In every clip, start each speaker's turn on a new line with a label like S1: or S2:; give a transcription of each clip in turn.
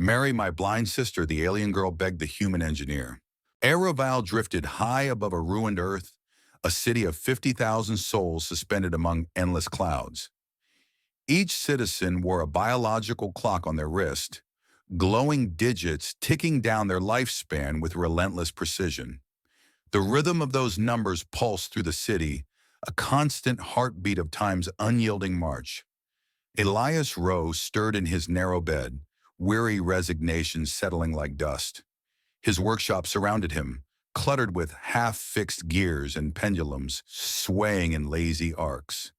S1: "Marry my blind sister," the alien girl begged the human engineer. Erevale drifted high above a ruined Earth, a city of 50,000 souls suspended among endless clouds. Each citizen wore a biological clock on their wrist, glowing digits ticking down their lifespan with relentless precision. The rhythm of those numbers pulsed through the city, a constant heartbeat of time's unyielding march. Elias Rowe stirred in his narrow bed, weary resignation settling like dust. His workshop surrounded him, cluttered with half-fixed gears and pendulums swaying in lazy arcs.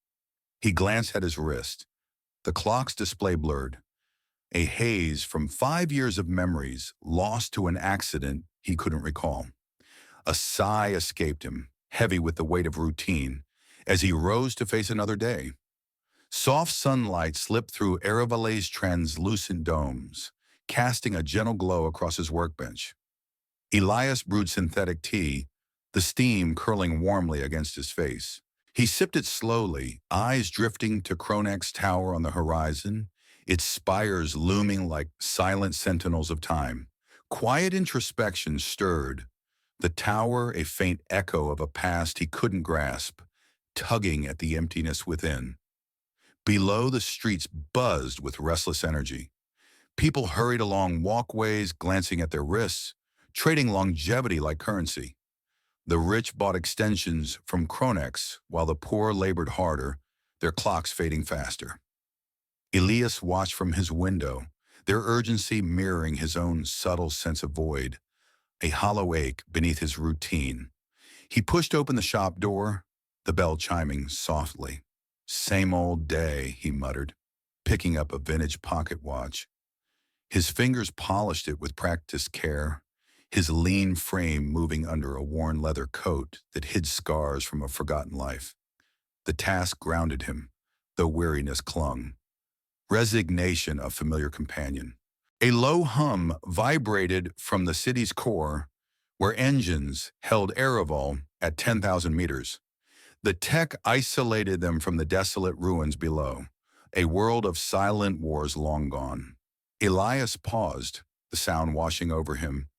S1: He glanced at his wrist. The clock's display blurred, a haze from 5 years of memories lost to an accident he couldn't recall. A sigh escaped him, heavy with the weight of routine, as he rose to face another day. Soft sunlight slipped through Erevale's translucent domes, casting a gentle glow across his workbench. Elias brewed synthetic tea, the steam curling warmly against his face. He sipped it slowly, eyes drifting to Chronex tower on the horizon, its spires looming like silent sentinels of time. Quiet introspection stirred, the tower a faint echo of a past he couldn't grasp, tugging at the emptiness within. Below, the streets buzzed with restless energy. People hurried along walkways, glancing at their wrists, trading longevity like currency. The rich bought extensions from Chronex, while the poor labored harder, their clocks fading faster. Elias watched from his window, their urgency mirroring his own subtle sense of void, a hollow ache beneath his routine. He pushed open the shop door, the bell chiming softly. "Same old day," he muttered, picking up a vintage pocket watch. His fingers polished it with practiced care, his lean frame moving under a worn leather coat that hid scars from a forgotten life. The task grounded him, though weariness clung. Resignation a familiar companion. A low hum vibrated from the city's core, where engines held Erevale at 10,000 meters. The tech isolated them from the desolate ruins below, a world of silent wars long gone. Elias paused, the sound washing over him,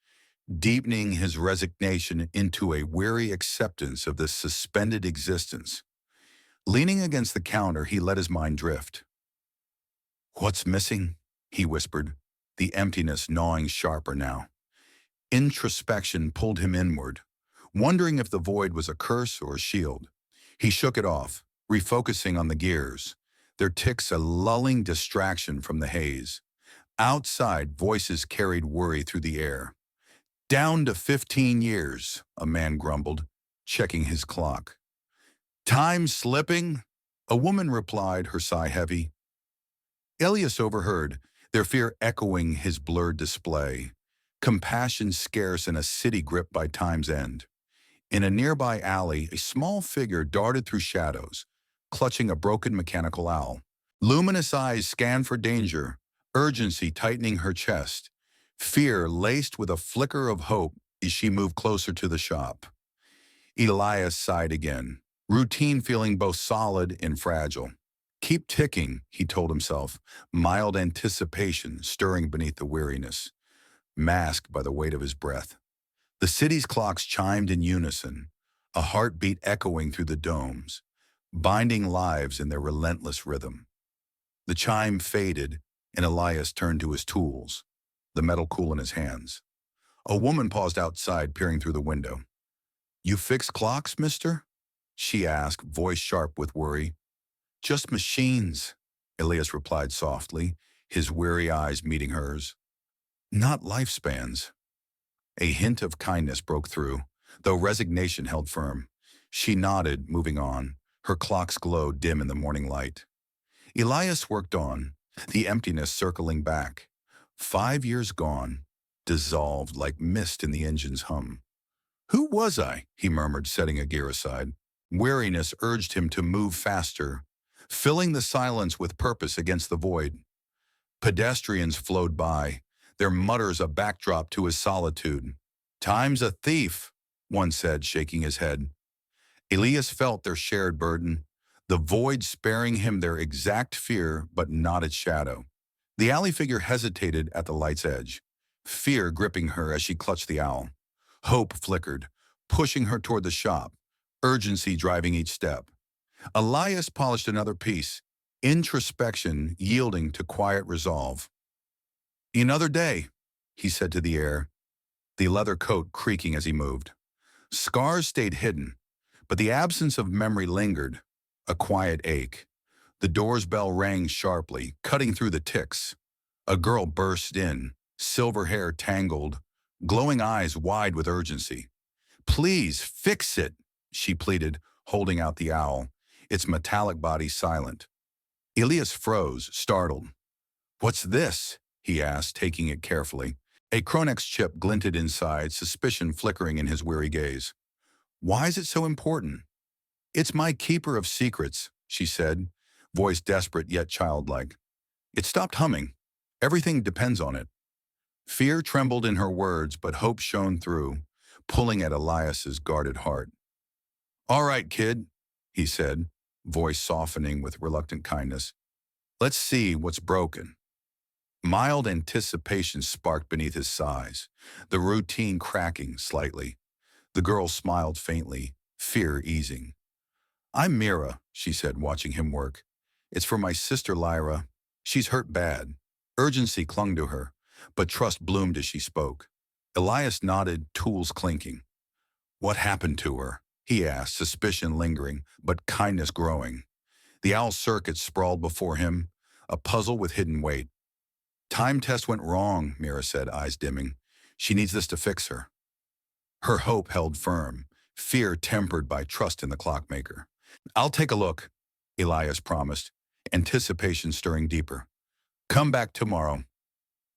S1: deepening his resignation into a weary acceptance of this suspended existence. Leaning against the counter, he let his mind drift. "What's missing?" he whispered, the emptiness gnawing sharper now. Introspection pulled him inward, wondering if the void was a curse or a shield. He shook it off, refocusing on the gears, their ticks a lulling distraction from the haze. Outside, voices carried worry through the air. "Down to 15 years, a man grumbled, checking his clock. "Time slipping?" A woman replied, her sigh heavy. Elias overheard, their fear echoing his blurred display, compassion scarce in a city gripped by time's end. In a nearby alley, a small figure darted through shadows, clutching a broken mechanical owl. Luminous eyes scanned for danger, urgency tightening her chest, fear laced with a flicker of hope as she moved closer to the shop. Elias sighed again, routine feeling both solid and fragile. "Keep ticking," he told himself, mild anticipation stirring beneath the weariness, masked by the weight of his breath. The city's clocks chimed in unison, a heartbeat echoing through the domes, binding lives in their relentless rhythm. The chime faded, and Elias turned to his tools, the metal cool in his hands. A woman paused outside, peering through the window. "You fix clocks, mister?" she asked, voice sharp with worry. "Just machines," Elias replied softly, his weary eyes meeting hers. "Not lifespans." A hint of kindness broke through, though resignation held firm. She nodded, moving on, her clock's glow dim in the morning light. Elias worked on, the emptiness circling back. 5 years gone, dissolved like mist in the engine's hum. "Who was I?" he murmured, setting a gear aside. Weariness urged him to move faster, filling the silence with purpose against the void. Pedestrians flowed by, their mutters a backdrop to his solitude. "Time's a thief," one said, shaking his head. Elias felt their shared burden, the void sparing him their exact fear but not its shadow. The alley figure hesitated at the light's edge, fear gripping her as she clutched the owl. Hope flickered, pushing her toward the shop, urgency driving each step. Elias polished another piece, introspection yielding to quiet resolve. "Another day," he said to the air, the leather coat creaking as he moved. Scars stayed hidden, but the absence of memory lingered, a quiet ache. The door's bell rang sharply, cutting through the ticks. A girl burst in, silver hair tangled, glowing eyes wide with urgency. "Please, fix it," she pleaded, holding out the owl, its metallic body silent. Elias froze, startled. "What's this?" he asked, taking it carefully. A Chronex chip glinted inside, suspicion flickering in his weary gaze. "Why is it so important?" "It's my keeper of secrets," she said, voice desperate yet childlike. It stopped humming. "Everything depends on it." Fear trembled in her words, but hope shone through, pulling at Elias's guarded heart. "All right, kid," he said, voice softening with reluctant kindness. "Let's see what's broken." Mild anticipation sparked beneath his sighs, the routine cracking slightly. The girl smiled faintly, fear easing. "I'm Mira," she said, watching him work. "It's for my sister Lyra. She's hurt bad." Urgency clung to her, but trust bloomed as she spoke. Elias nodded, tools clinking. "What happened to her?" he asked, suspicion lingering, but kindness growing. The owl circuit sprawled before him, a puzzle with hidden weight. "Time test went wrong," Mira said, eyes dimming. "She needs this to fix her." Her hope held firm, fear tempered by trust in the clockmaker. "I'll take a look," Elias promised, anticipation stirring deeper. "Come back tomorrow."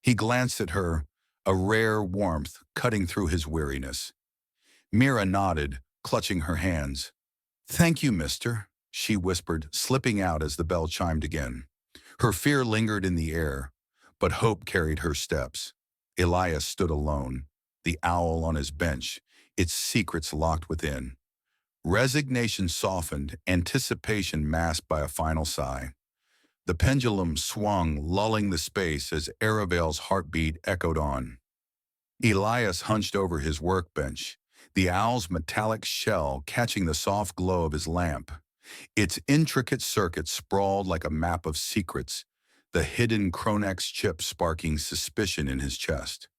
S1: He glanced at her, a rare warmth cutting through his weariness. Mira nodded, clutching her hands. "Thank you, mister," she whispered, slipping out as the bell chimed again. Her fear lingered in the air, but hope carried her steps. Elias stood alone, the owl on his bench, its secrets locked within. Resignation softened, anticipation masked by a final sigh. The pendulum swung, lulling the space as Erevale's heartbeat echoed on. Elias hunched over his workbench, the owl's metallic shell catching the soft glow of his lamp. Its intricate circuits sprawled like a map of secrets, the hidden Chronex chip sparking suspicion in his chest.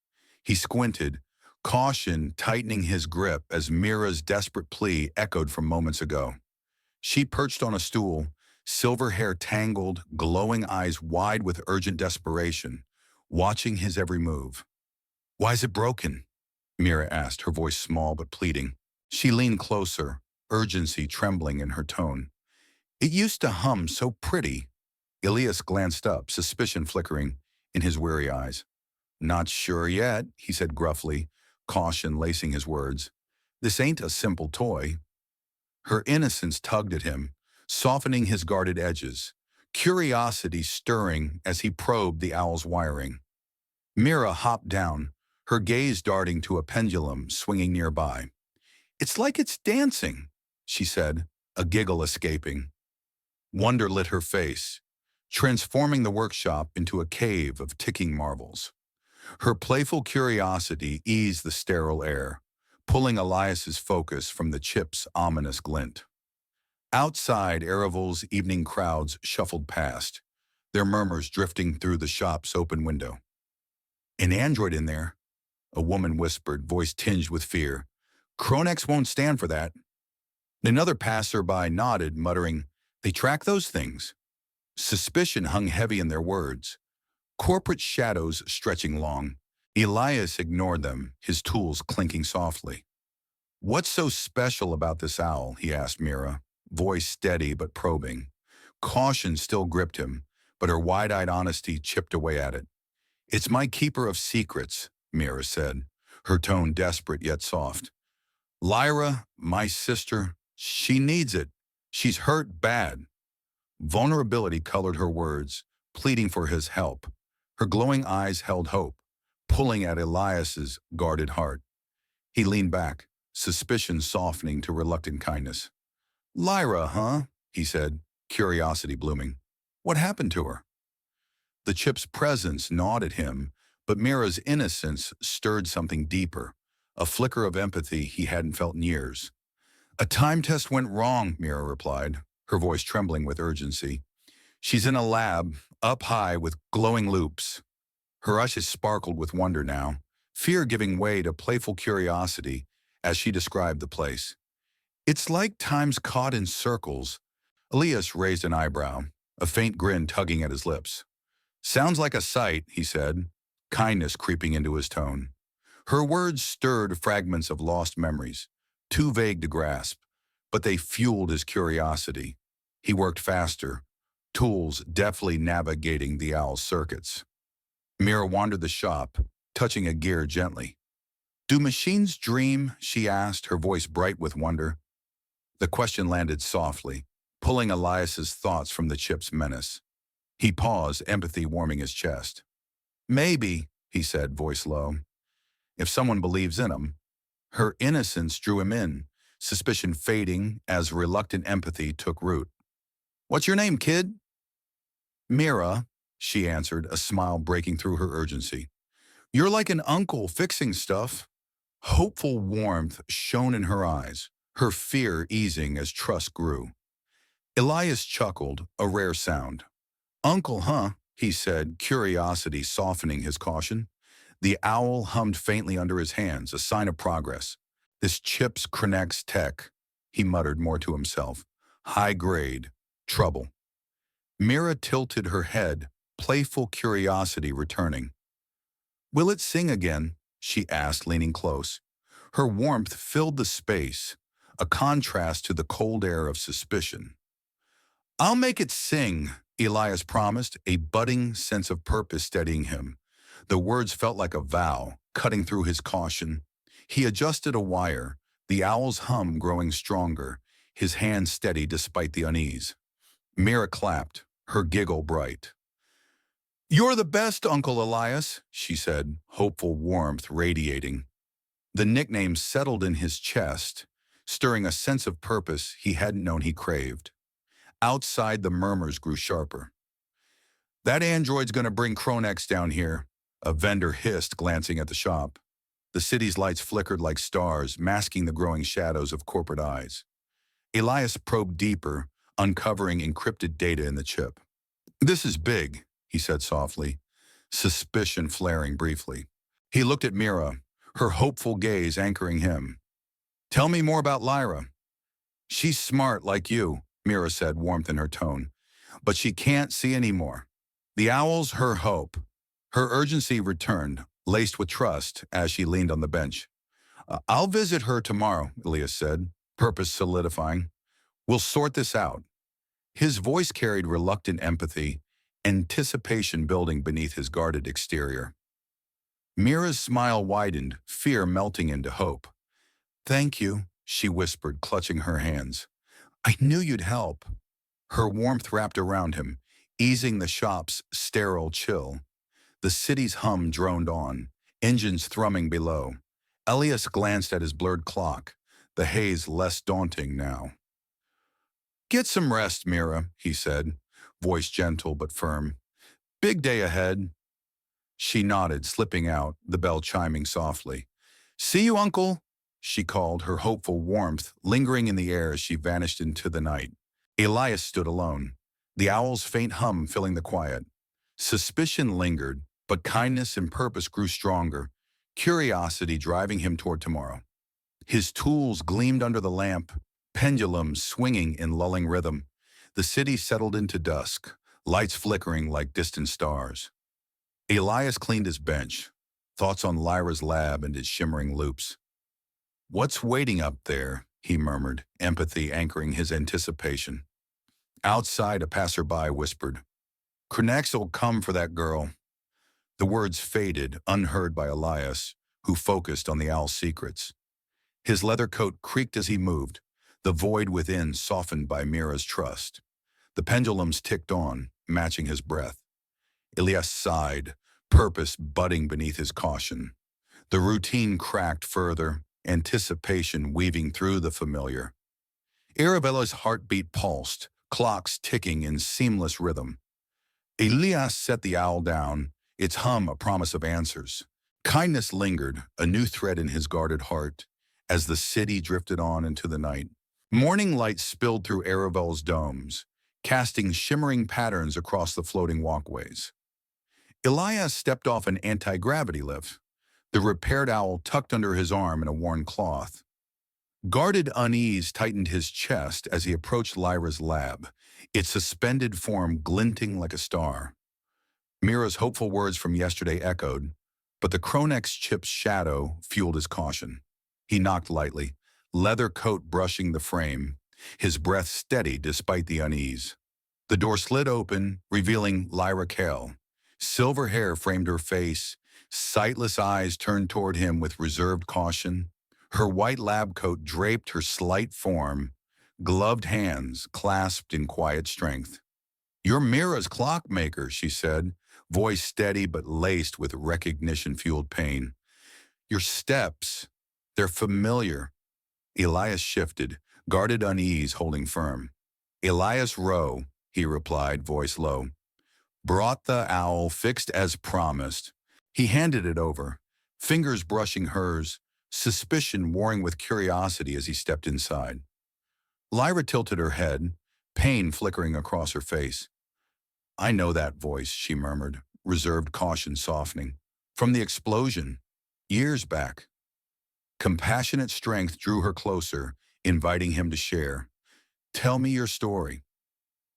S1: He squinted, caution tightening his grip as Mira's desperate plea echoed from moments ago. She perched on a stool, silver hair tangled, glowing eyes wide with urgent desperation, watching his every move. "Why is it broken?" Mira asked, her voice small but pleading. She leaned closer, urgency trembling in her tone. "It used to hum so pretty." Elias glanced up, suspicion flickering in his weary eyes. "Not sure yet," he said gruffly, caution lacing his words. "This ain't a simple toy." Her innocence tugged at him, softening his guarded edges, curiosity stirring as he probed the owl's wiring. Mira hopped down, her gaze darting to a pendulum swinging nearby. "It's like it's dancing," she said, a giggle escaping. Wonder lit her face, transforming the workshop into a cave of ticking marvels. Her playful curiosity eased the sterile air, pulling Elias's focus from the chip's ominous glint. Outside, Erevale's evening crowds shuffled past, their murmurs drifting through the shop's open window. "An android in there," a woman whispered, voice tinged with fear. "Chronex won't stand for that." Another passerby nodded, muttering, "They track those things." Suspicion hung heavy in their words, corporate shadows stretching long. Elias ignored them, his tools clinking softly. "What's so special about this owl?" he asked Mira, voice steady but probing. Caution still gripped him, but her wide-eyed honesty chipped away at it. "It's my keeper of secrets," Mira said, her tone desperate yet soft. "Lyra, my sister, she needs it. She's hurt bad." Vulnerability colored her words, pleading for his help. Her glowing eyes held hope, pulling at Elias's guarded heart. He leaned back, suspicion softening to reluctant kindness. "Lyra, huh?" he said, curiosity blooming. "What happened to her?" The chip's presence gnawed at him, but Mira's innocence stirred something deeper, a flicker of empathy he hadn't felt in years. "A time test went wrong," Mira replied, her voice trembling with urgency. "She's in a lab, up high with glowing loops." Her eyes sparkled with wonder now, fear giving way to playful curiosity as she described the place. "It's like time's caught in circles." Elias raised an eyebrow, a faint grin tugging at his lips. "Sounds like a sight," he said, kindness creeping into his tone. Her words stirred fragments of lost memories, too vague to grasp, but they fueled his curiosity. He worked faster, tools deftly navigating the owl's circuits. Mira wandered the shop, touching a gear gently. "Do machines dream?" she asked, her voice bright with wonder. The question landed softly, pulling Elias's thoughts from the chip's menace. He paused, empathy warming his chest. "Maybe," he said, voice low, "if someone believes in him." Her innocence drew him in, suspicion fading as reluctant empathy took root. "What's your name, kid?" "Mira," she answered, a smile breaking through her urgency. "You're like an uncle fixing stuff." Hopeful warmth shone in her eyes, her fear easing as trust grew. Elias chuckled, a rare sound. "Uncle, huh?" he said, curiosity softening his caution. The owl hummed faintly under his hands, a sign of progress. "This chip's Chronex tech," he muttered more to himself. "High grade. Trouble." Mira tilted her head, playful curiosity returning. "Will it sing again?" she asked, leaning close. Her warmth filled the space, a contrast to the cold air of suspicion. "I'll make it sing," Elias promised, a budding sense of purpose steadying him. The words felt like a vow, cutting through his caution. He adjusted a wire, the owl's hum growing stronger, his hand steady despite the unease. Mira clapped, her giggle bright. "You're the best, Uncle Elias," she said, hopeful warmth radiating. The nickname settled in his chest, stirring a sense of purpose he hadn't known he craved. Outside, the murmurs grew sharper. "That android's gonna bring Chronex down here," a vendor hissed, glancing at the shop. The city's lights flickered like stars, masking the growing shadows of corporate eyes. Elias probed deeper, uncovering encrypted data in the chip. "This is big," he said softly, suspicion flaring briefly. He looked at Mira, her hopeful gaze anchoring him. "Tell me more about Lyra." "She's smart like you," Mira said, warmth in her tone. "But she can't see anymore. The owl's her hope." Her urgency returned, laced with trust, as she leaned on the bench. "I'll visit her tomorrow," Elias said, purpose solidifying. "We'll sort this out." His voice carried reluctant empathy, anticipation building beneath his guarded exterior. Mira's smile widened, fear melting into hope. "Thank you," she whispered, clutching her hands. "I knew you'd help." Her warmth wrapped around him, easing the shop's sterile chill. The city's hum droned on, engines thrumming below. Elias glanced at his blurred clock, the haze less daunting now. "Get some rest, Mira," he said, voice gentle but firm. "Big day ahead." She nodded, slipping out, the bell chiming softly. "See you, Uncle," she called, her hopeful warmth lingering in the air as she vanished into the night. Elias stood alone, the owl's faint hum filling the quiet. Suspicion lingered, but kindness and purpose grew stronger, curiosity driving him toward tomorrow. His tools gleamed under the lamp, pendulums swinging in lulling rhythm. The city settled into dusk, lights flickering like distant stars. Elias cleaned his bench, thoughts on Lyra's lab and its shimmering loops. "What's waiting up there?" he murmured, empathy anchoring his anticipation. Outside, a passerby whispered, "Chronex'll come for that girl." The words faded, unheard by Elias, who focused on the owl's secrets. His leather coat creaked as he moved, the void within softened by Mira's trust. The pendulums ticked on, matching his breath. Elias sighed, purpose budding beneath his caution. The routine cracked further, anticipation weaving through the familiar. Erevale's heartbeat pulsed, clocks ticking in seamless rhythm. Elias set the owl down, its hum a promise of answers. Kindness lingered, a new thread in his guarded heart, as the city drifted on into the night. Morning light spilled through Erevale's domes, casting shimmering patterns across the floating walkways. Elias stepped off an anti-gravity lift, the repaired owl tucked under his arm in a worn cloth. Guarded unease tightened his chest as he approached Lyra's lab, its suspended form glinting like a star. Mira's hopeful words from yesterday echoed, but the Chronex chip's shadow fueled his caution. He knocked lightly, leather coat brushing the frame, his breath steady despite the unease. The door slid open, revealing Lyra Cael. Silver hair framed her face, sightless eyes turned toward him with reserved caution. Her white lab coat draped her slight form, gloved hands clasped in quiet strength. "You're Mira's clockmaker," she said, voice steady but laced with recognition-fueled pain. "Your steps, they're familiar." Elias shifted, guarded unease holding firm. "Elias Rowe," he replied, voice low. "Brought the owl fixed as promised." He handed it over, fingers brushing hers, suspicion warring with curiosity as he stepped inside. Lyra tilted her head, pain flickering across her face. "I know that voice," she murmured, reserved caution softening. "From the explosion, years back." Compassionate strength drew her closer, inviting him to share. "Tell me your story."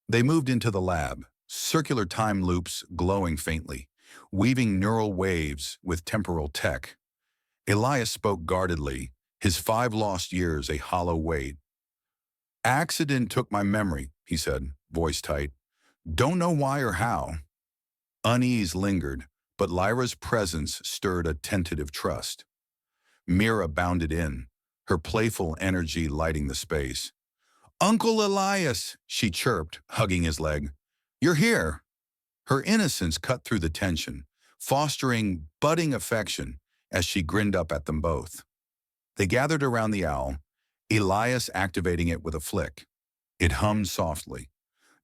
S1: They moved into the lab, circular time loops glowing faintly, weaving neural waves with temporal tech. Elias spoke guardedly, his 5 lost years a hollow weight. "Accident took my memory," he said, voice tight. "Don't know why or how." Unease lingered, but Lyra's presence stirred a tentative trust. Mira bounded in, her playful energy lighting the space. "Uncle Elias," she chirped, hugging his leg. "You're here." Her innocence cut through the tension, fostering budding affection as she grinned up at them both. They gathered around the owl, Elias activating it with a flick. It hummed softly,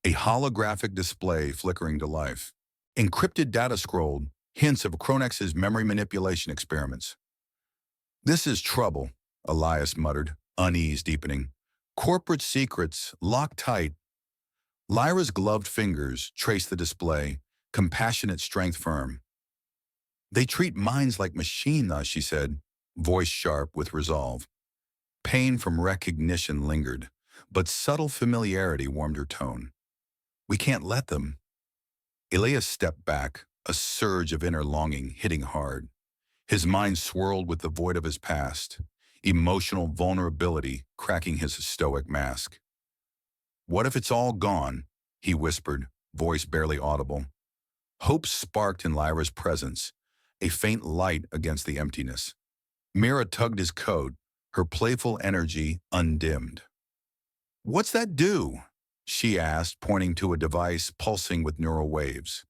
S1: a holographic display flickering to life. Encrypted data scrolled, hints of Chronex's memory manipulation experiments. "This is trouble," Elias muttered, unease deepening. "Corporate secrets, locked tight." Lyra's gloved fingers traced the display, compassionate strength firm. "They treat minds like machines," she said, voice sharp with resolve. Pain from recognition lingered, but subtle familiarity warmed her tone. "We can't let them." Elias stepped back, a surge of inner longing hitting hard. His mind swirled with the void of his past, emotional vulnerability cracking his stoic mask. "What if it's all gone?" he whispered, voice barely audible. Hope sparked in Lyra's presence, a faint light against the emptiness. Mira tugged his coat, her playful energy undimmed. "What's that do?" she asked, pointing to a device pulsing with neural waves.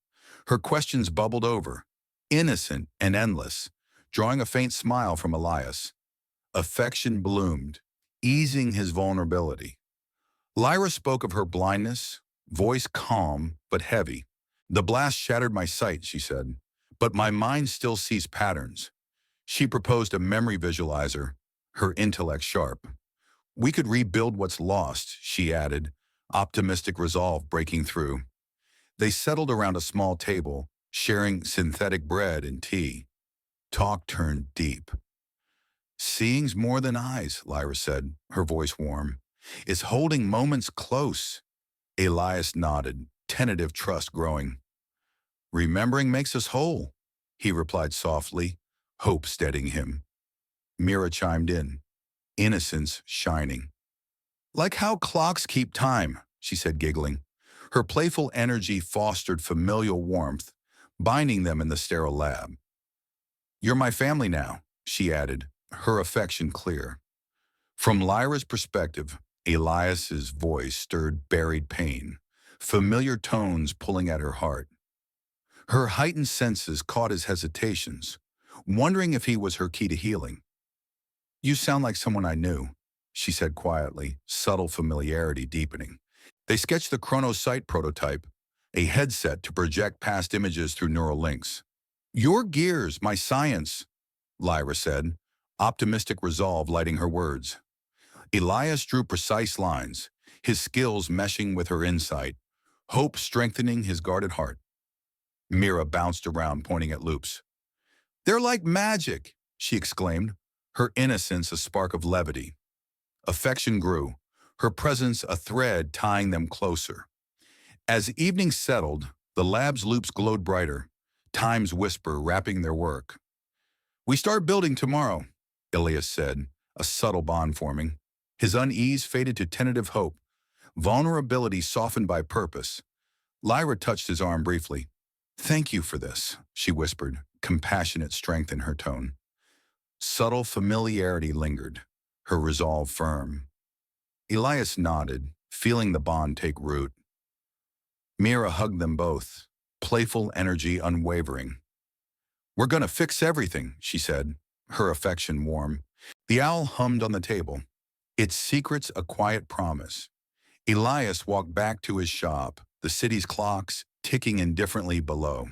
S1: Her questions bubbled over, innocent and endless, drawing a faint smile from Elias. Affection bloomed, easing his vulnerability. Lyra spoke of her blindness, voice calm but heavy. "The blast shattered my sight," she said, "but my mind still sees patterns." She proposed a memory visualizer, her intellect sharp. "We could rebuild what's lost," she added, optimistic resolve breaking through. They settled around a small table, sharing synthetic bread and tea. Talk turned deep. "Seeing's more than eyes," Lyra said, her voice warm. "It's holding moments close." Elias nodded, tentative trust growing. "Remembering makes us whole," he replied softly, hope steadying him. Mira chimed in, innocence shining. "Like how clocks keep time," she said, giggling. Her playful energy fostered familial warmth, binding them in the sterile lab. "You're my family now," she added, her affection clear. From Lyra's perspective, Elias's voice stirred buried pain, familiar tones pulling at her heart. Her heightened senses caught his hesitations, wondering if he was her key to healing. "You sound like someone I knew," she said quietly, subtle familiarity deepening. They sketched the ChronoSight prototype, a headset to project past images through neural links. "Your gears, my science," Lyra said, optimistic resolve lighting her words. Elias drew precise lines, his skills meshing with her insight, hope strengthening his guarded heart. Mira bounced around, pointing at loops. "They're like magic," she exclaimed, her innocence a spark of levity. Affection grew, her presence a thread tying them closer. As evening settled, the lab's loops glowed brighter, time's whisper wrapping their work. "We start building tomorrow," Elias said, a subtle bond forming. His unease faded to tentative hope, vulnerability softened by purpose. Lyra touched his arm briefly. "Thank you for this," she whispered, compassionate strength in her tone. Subtle familiarity lingered, her resolve firm. Elias nodded, feeling the bond take root. Mira hugged them both, playful energy unwavering. "We're gonna fix everything," she said, her affection warm. The owl hummed on the table, its secrets a quiet promise. Elias walked back to his shop, the city's clocks ticking indifferently below.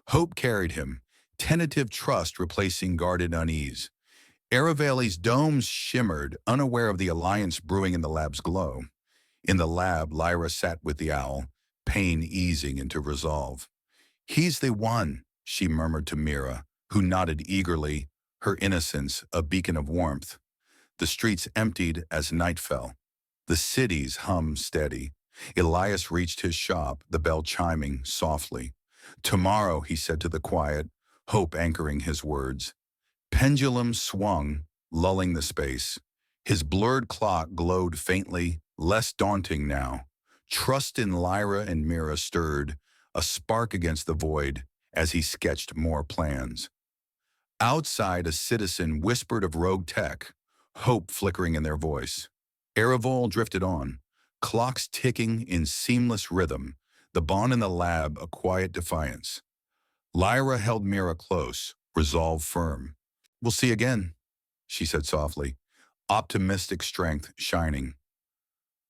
S1: Hope carried him, tentative trust replacing guarded unease. Erevale's domes shimmered, unaware of the alliance brewing in the lab's glow. In the lab, Lyra sat with the owl, pain easing into resolve. "He's the one," she murmured to Mira, who nodded eagerly, her innocence a beacon of warmth. The streets emptied as night fell. The city's hum steady. Elias reached his shop, the bell chiming softly. "Tomorrow," he said to the quiet, hope anchoring his words. Pendulum swung, lulling the space. His blurred clock glowed faintly, less daunting now. Trust in Lyra and Mira stirred, a spark against the void, as he sketched more plans. Outside, a citizen whispered of rogue tech, hope flickering in their voice. Erevale drifted on, clocks ticking in seamless rhythm, the bond in the lab a quiet defiance. Lyra held Mira close, resolve firm. "We'll see again," she said softly, optimistic strength shining.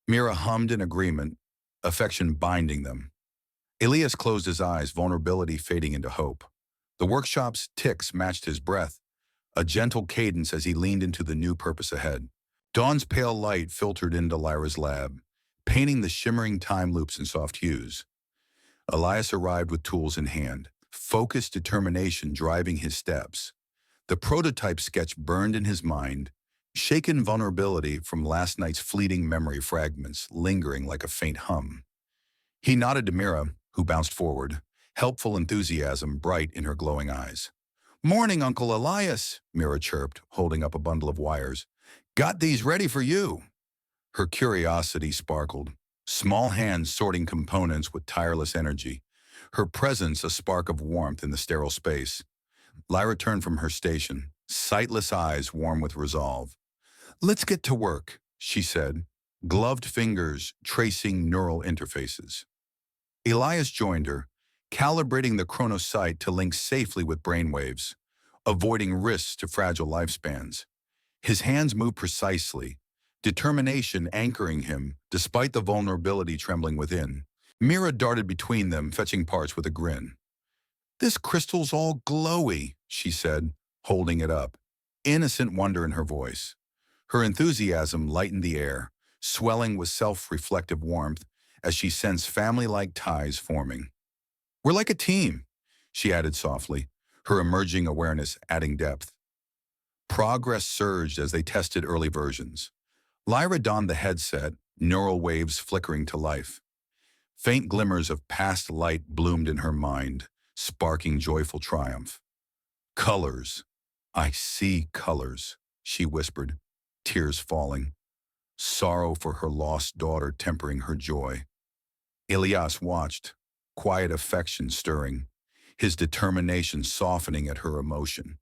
S1: Mira hummed in agreement, affection binding them. Elias closed his eyes, vulnerability fading into hope. The workshop's ticks matched his breath, a gentle cadence as he leaned into the new purpose ahead. Dawn's pale light filtered into Lyra's lab, painting the shimmering time loops in soft hues. Elias arrived with tools in hand, focused determination driving his steps. The prototype sketch burned in his mind, shaken vulnerability from last night's fleeting memory fragments lingering like a faint hum. He nodded to Mira, who bounced forward, helpful enthusiasm bright in her glowing eyes. "Morning, Uncle Elias," Mira chirped, holding up a bundle of wires. "Got these ready for you." Her curiosity sparkled, small hands sorting components with tireless energy, her presence a spark of warmth in the sterile space. Lyra turned from her station, sightless eyes warm with resolve. "Let's get to work," she said, gloved fingers tracing neural interfaces. Elias joined her, calibrating the ChronoSight to link safely with brainwaves, avoiding risks to fragile lifespans. His hands moved precisely, determination anchoring him despite the vulnerability trembling within. Mira darted between them, fetching parts with a grin. "This crystal's all glowy," she said, holding it up, innocent wonder in her voice. Her enthusiasm lightened the air, swelling with self-reflective warmth as she sensed family-like ties forming. "We're like a team," she added softly, her emerging awareness adding depth. Progress surged as they tested early versions. Lyra donned the headset, neural waves flickering to life. Faint glimmers of past light bloomed in her mind, sparking joyful triumph. "Colors. I see colors," she whispered, tears falling. Sorrow for her lost daughter tempering her joy. Elias watched, quiet affection stirring, his determination softening at her emotion.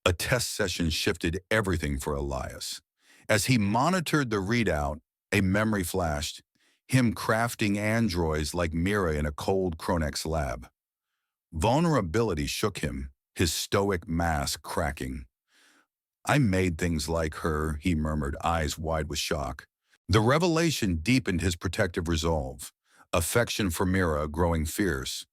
S1: A test session shifted everything for Elias. As he monitored the readout, a memory flashed, him crafting androids like Mira in a cold Chronex lab. Vulnerability shook him, his stoic mask cracking. "I made things like her," he murmured, eyes wide with shock. The revelation deepened his protective resolve, affection for Mira growing fierce.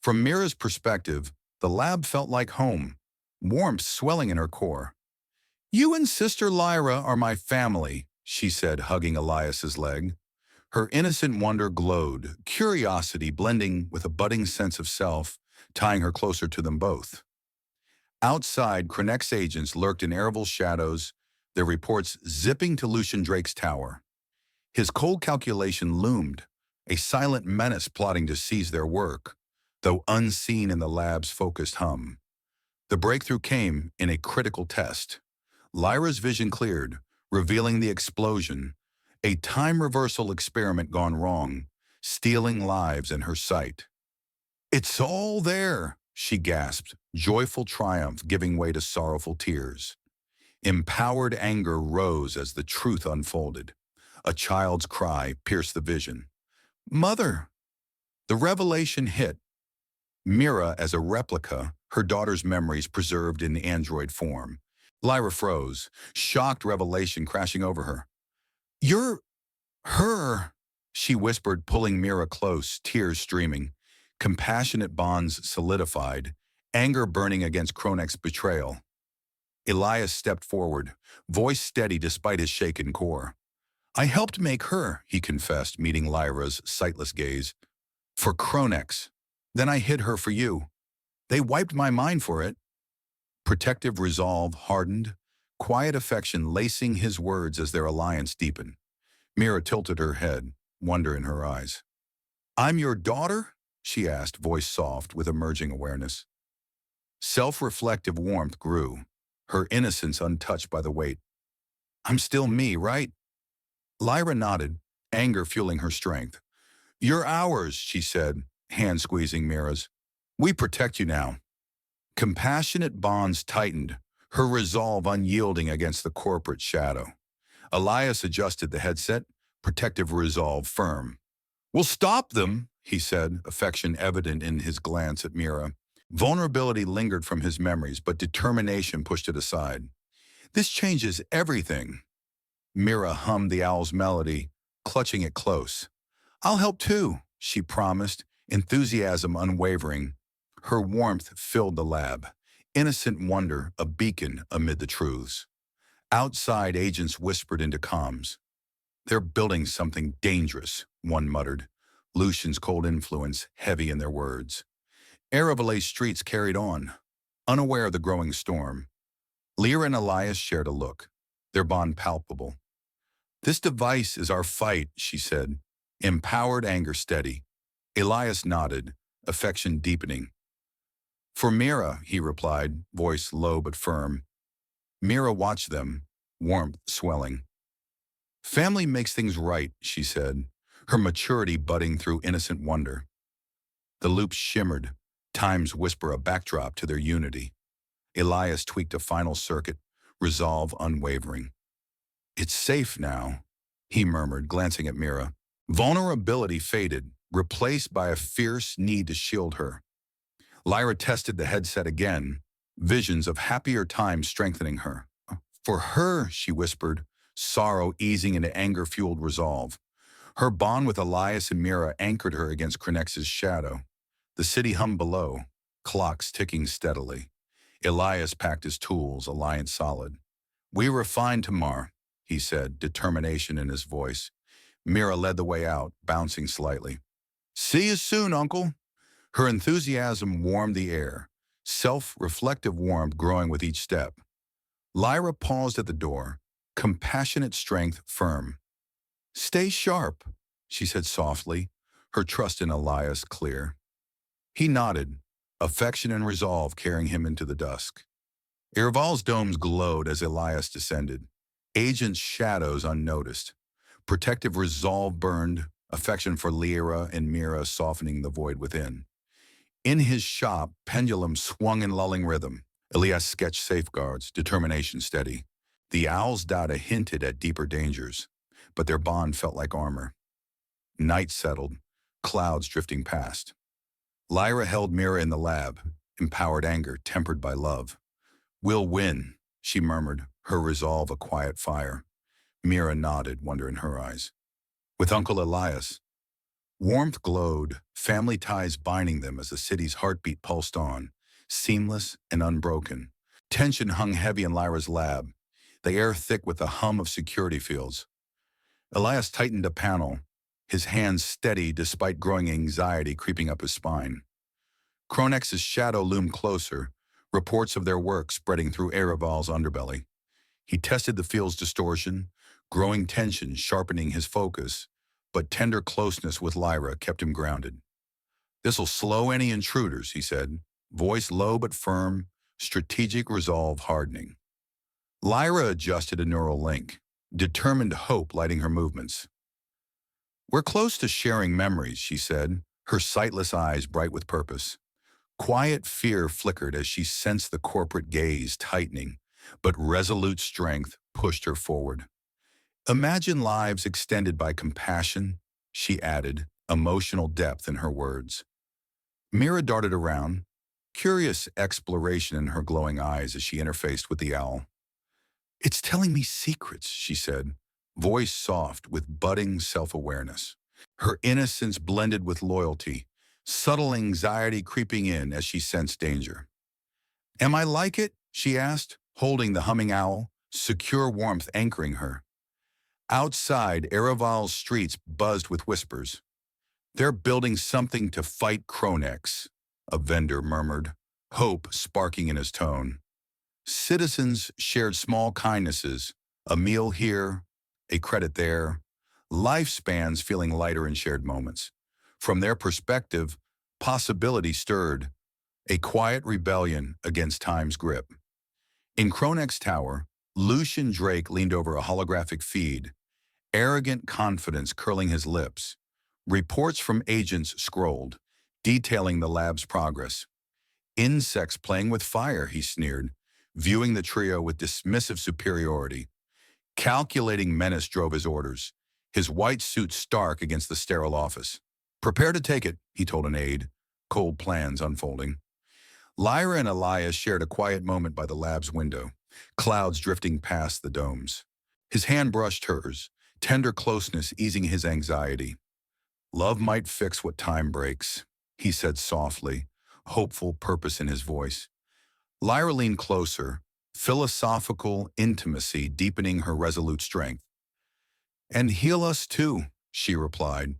S1: From Mira's perspective, the lab felt like home, warmth swelling in her core. "You and Sister Lyra are my family," she said, hugging Elias's leg. Her innocent wonder glowed, curiosity blending with a budding sense of self, tying her closer to them both. Outside, Chronex agents lurked in Erevale shadows, their reports zipping to Lucian Drake's tower. His cold calculation loomed, a silent menace plotting to seize their work, though unseen in the lab's focused hum. The breakthrough came in a critical test. Lyra's vision cleared, revealing the explosion, a time reversal experiment gone wrong, stealing lives in her sight. "It's all there," she gasped, joyful triumph giving way to sorrowful tears. Empowered anger rose as the truth unfolded. A child's cry pierced the vision. "Mother!" The revelation hit. Mira as a replica, her daughter's memories preserved in android form. Lyra froze, shocked revelation crashing over her. "You're her," she whispered, pulling Mira close, tears streaming. Compassionate bonds solidified, anger burning against Chronex betrayal. Elias stepped forward, voice steady despite his shaken core. "I helped make her," he confessed, meeting Lyra's sightless gaze. "For Chronex. Then I hid her for you. They wiped my mind for it." Protective resolve hardened, quiet affection lacing his words as their alliance deepened. Mira tilted her head, wonder in her eyes. "I'm your daughter?" she asked, voice soft with emerging awareness. Self-reflective warmth grew, her innocence untouched by the weight. "I'm still me, right?" Lyra nodded, anger fueling her strength. "You're ours," she said, hand squeezing Mira's. "We protect you now." Compassionate bonds tightened, her resolve unyielding against the corporate shadow. Elias adjusted the headset, protective resolve firm. "We'll stop them," he said, affection evident in his glance at Mira. Vulnerability lingered from his memories, but determination pushed it aside. "This changes everything." Mira hummed the owl's melody, clutching it close. "I'll help too," she promised, enthusiasm unwavering. Her warmth filled the lab, innocent wonder a beacon amid the truths. Outside, agents whispered into comms. "They're building something dangerous," one muttered, Lucian's cold influence heavy in their words. Erevale streets carried on, unaware of the growing storm. Lyra and Elias shared a look, their bond palpable. "This device is our fight," she said, empowered anger steady. Elias nodded, affection deepening. "For Mira," he replied, voice low but firm. Mira watched them, warmth swelling. "Family makes things right," she said, her maturity budding through innocent wonder. The loops shimmered, time's whisper a backdrop to their unity. Elias tweaked a final circuit, resolve unwavering. "It's safe now," he murmured, glancing at Mira. Vulnerability faded, replaced by a fierce need to shield her. Lyra tested the headset again, visions of happier times strengthening her. "For her," she whispered, sorrow easing into anger-fueled resolve. Her bond with Elias and Mira anchored her against Chronex's shadow. The city hummed below, clocks ticking steadily. Elias packed his tools, alliance solid. "We refine tomorrow," he said, determination in his voice. Mira led the way out, bouncing slightly. "See you soon, Uncle." Her enthusiasm warmed the air, self-reflective warmth growing with each step. Lyra paused at the door, compassionate strength firm. "Stay sharp," she said softly, her trust in Elias clear. He nodded, affection and resolve carrying him into the dusk. Erevale's domes glowed as Elias descended, agents' shadows unnoticed. Protective resolve burned, affection for Lyra and Mira softening the void within. In his shop, pendulum swung in lulling rhythm. Elias sketched safeguards, determination steady. The owl's data hinted at deeper dangers, but their bond felt like armor. Night settled, clouds drifting past. Lyra held Mira in the lab, empowered anger tempered by love. "We'll win," she murmured, her resolve a quiet fire. Mira nodded, wonder in her eyes. "With Uncle Elias." Warmth glowed, family ties binding them as the city's heartbeat pulsed on, seamless and unbroken. Tension hung heavy in Lyra's lab, the air thick with the hum of security fields. Elias tightened a panel, his hands steady despite growing anxiety creeping up his spine. Chronex's shadow loomed closer, reports of their work spreading through Erevale's underbelly. He tested the field's distortion, growing tension sharpening his focus, but tender closeness with Lyra kept him grounded. "This'll slow any intruders," he said, voice low but firm, strategic resolve hardening. Lyra adjusted a neural link, determined hope lighting her movements. "We're close to sharing memories," she said, her sightless eyes bright with purpose. Quiet fear flickered as she sensed the corporate gaze tightening, but resolute strength pushed her forward. "Imagine lives extended by compassion," she added, emotional depth in her words. Mira darted around, curious exploration in her glowing eyes as she interfaced with the owl. "It's telling me secrets," she said, voice soft with budding self-awareness. Her innocence blended with loyalty, subtle anxiety creeping in as she sensed danger. "Am I like it?" she asked, holding the humming owl, secure warmth anchoring her. Outside, Erevale's streets buzzed with whispers. "They're building something to fight Chronex," a vendor murmured, hope sparking in his tone. Citizens shared small kindnesses, a meal here, a credit there, lifespans feeling lighter in shared moments. From their perspective, possibility stirred, a quiet rebellion against time's grip. In Chronex Tower, Lucian Drake leaned over a holographic feed, arrogant confidence curling his lips. Reports from agents scrolled, detailing the lab's progress. "Insects playing with fire," he sneered, viewing the trio with dismissive superiority. Calculating menace drove his orders, his white suit stark against the sterile office. "Prepare to take it," he told an aide, cold plans unfolding. Lyra and Elias shared a quiet moment by the lab's window, clouds drifting past the domes. His hand brushed hers, tender closeness easing his anxiety. "Love might fix what time breaks," he said softly, hopeful purpose in his voice. Lyra leaned closer, philosophical intimacy deepening her resolute strength. "And heal us too," she replied,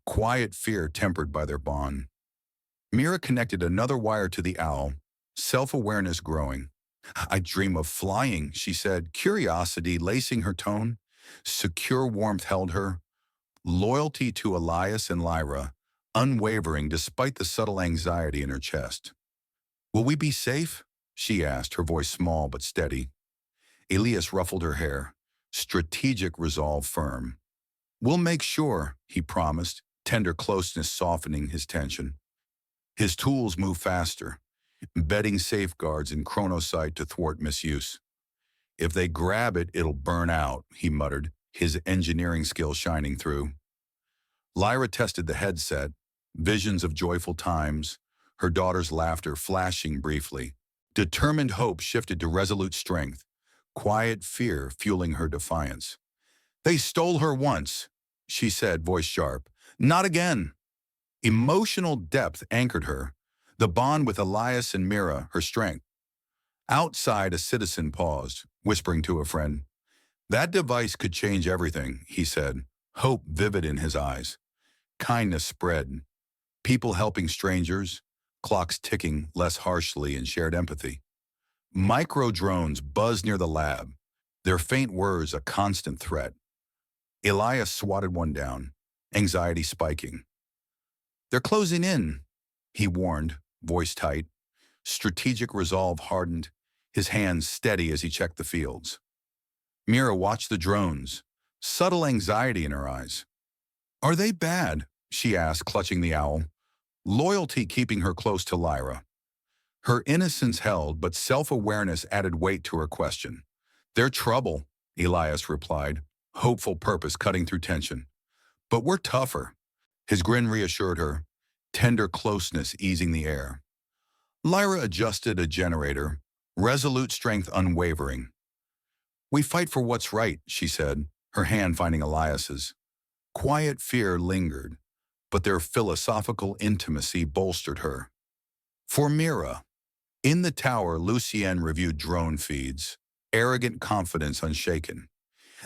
S1: quiet fear tempered by their bond. Mira connected another wire to the owl, self-awareness growing. "I dream of flying," she said, curiosity lacing her tone. Secure warmth held her, loyalty to Elias and Lyra, unwavering despite the subtle anxiety in her chest. "Will we be safe?" she asked, her voice small but steady. Elias ruffled her hair, strategic resolve firm. "We'll make sure," he promised, tender closeness softening his tension. His tools moved faster, embedding safeguards in ChronoSight to thwart misuse. "If they grab it, it'll burn out," he muttered, his engineering skill shining through. Lyra tested the headset, visions of joyful times, her daughter's laughter flashing briefly. Determined hope shifted to resolute strength, quiet fear fueling her defiance. "They stole her once," she said, voice sharp. "Not again." Emotional depth anchored her, the bond with Elias and Mira, her strength. Outside, a citizen paused, whispering to a friend. "That device could change everything," he said, hope vivid in his eyes. Kindness spread, people helping strangers, clocks ticking less harshly in shared empathy. Micro-drones buzzed near the lab, their faint whirs a constant threat. Elias swatted one down, anxiety spiking. "They're closing in," he warned, voice tight. Strategic resolve hardened, his hands steady as he checked the fields. Mira watched the drones, subtle anxiety in her eyes. "Are they bad?" she asked, clutching the owl, loyalty keeping her close to Lyra. Her innocence held, but self-awareness added weight to her question. "They're trouble," Elias replied, hopeful purpose cutting through tension. "But we're tougher." His grin reassured her, tender closeness easing the air. Lyra adjusted a generator, resolute strength unwavering. "We fight for what's right," she said, her hand finding Elias's. Quiet fear lingered, but their philosophical intimacy bolstered her. For Mira, in the tower, Lucien reviewed drone feeds, arrogant confidence unshaken.